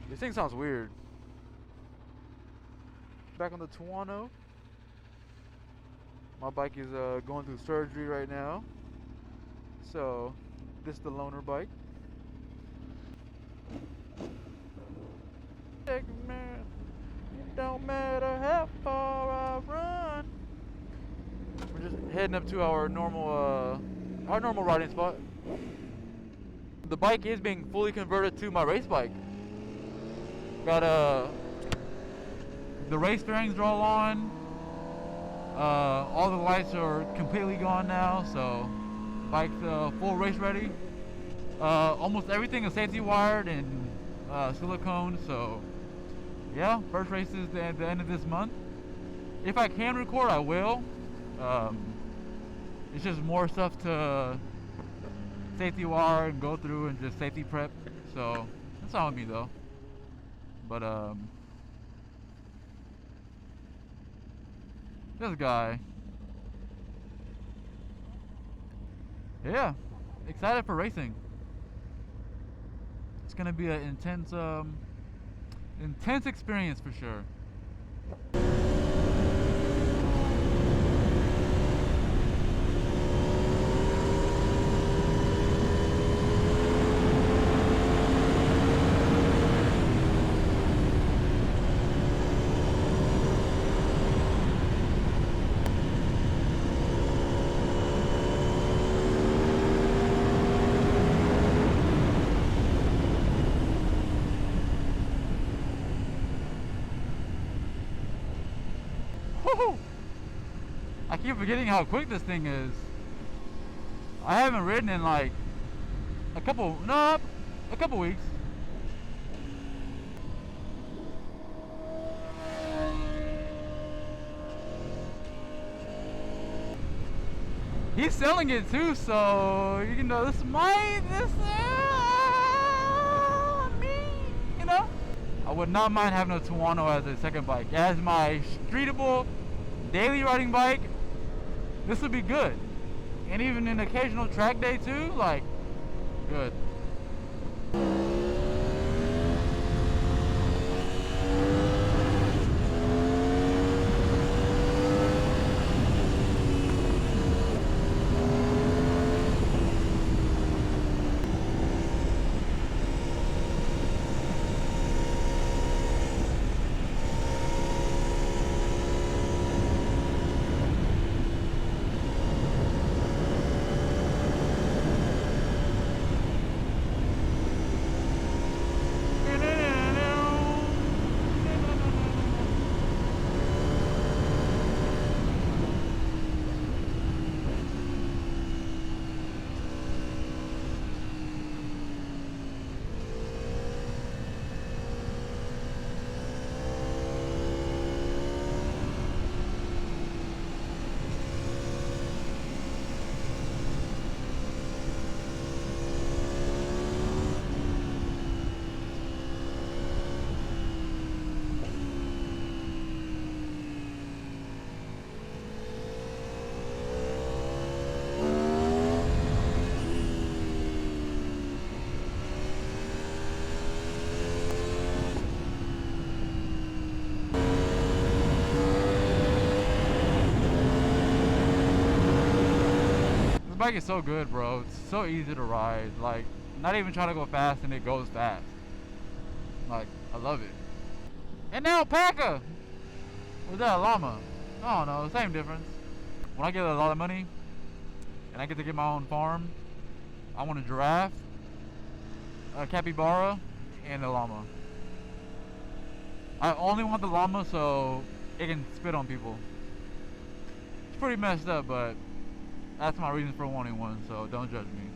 This thing sounds weird. Back on the Tuono. My bike is going through surgery right now. So, this is the loaner bike. It don't matter how far I run. We're just heading up to our normal riding spot. The bike is being fully converted to my race bike. Got the race bearings are all on. All the lights are completely gone now, so bike's full race ready. Almost everything is safety wired and silicone, so yeah, first race is at the end of this month. If I can record, I will. It's just more stuff to safety wire and go through and just safety prep, so that's not with me though. But this guy, yeah, excited for racing. It's gonna be an intense experience for sure. I keep forgetting how quick this thing is. I haven't ridden in like a couple weeks. He's selling it too, so you know this me, you know. I would not mind having a Tuono as a second bike, as my streetable daily riding bike. This would be good, and even an occasional track day too, like, good. This bike is so good, bro. It's so easy to ride. Like, not even trying to go fast and it goes fast. Like, I love it. An alpaca! Or is that a llama? I don't know, same difference. When I get a lot of money and I get to get my own farm, I want a giraffe, a capybara, and a llama. I only want the llama so it can spit on people. It's pretty messed up, but that's my reason for wanting one, so don't judge me.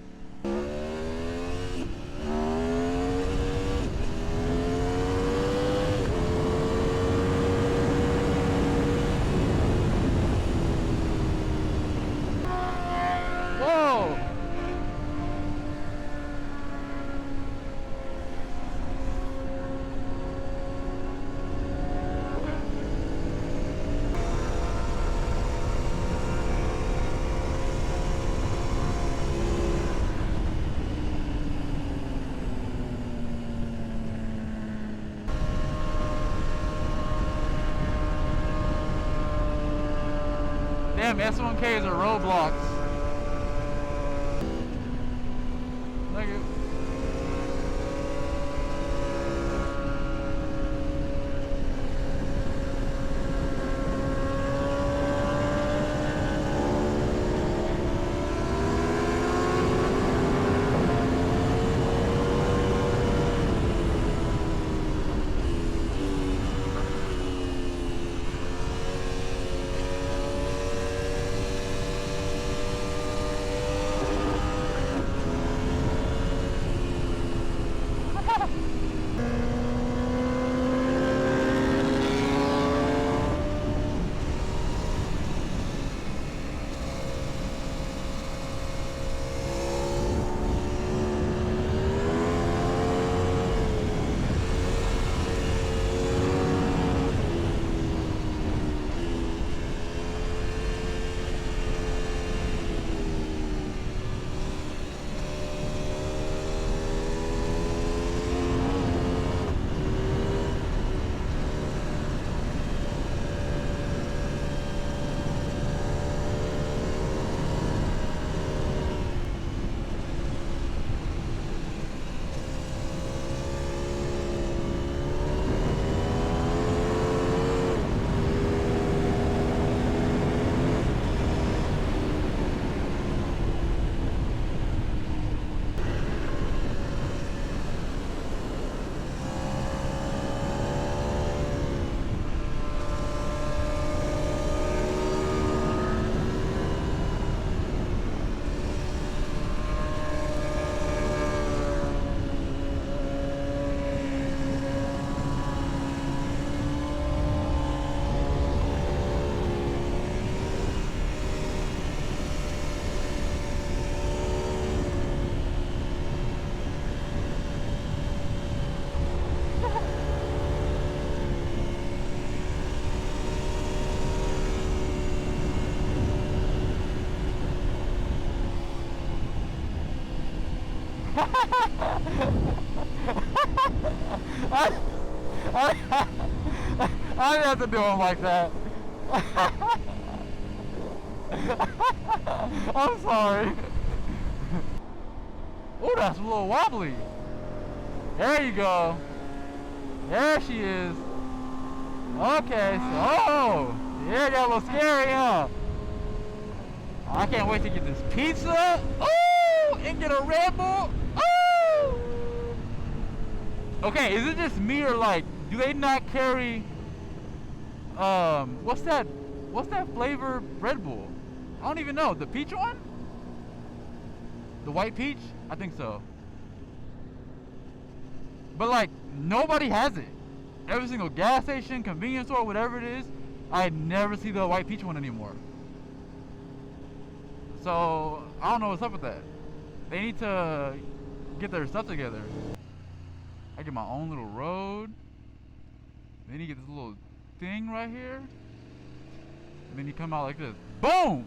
Whoa! Them S1Ks are roadblocks. Thank you. I didn't have to do him like that. I'm sorry. Oh, that's a little wobbly. There you go. There she is. Okay, so, oh, yeah, got a little scary, huh? I can't wait to get this pizza. Oh, and get a Red Bull. Oh. Okay, is it just me or like, do they not carry, what's that flavor Red Bull? I don't even know. The peach one? The white peach? I think so. But like, nobody has it. Every single gas station, convenience store, whatever it is, I never see the white peach one anymore. So, I don't know what's up with that. They need to get their stuff together. I get my own little road. Then you get this little thing right here. And then you come out like this. Boom!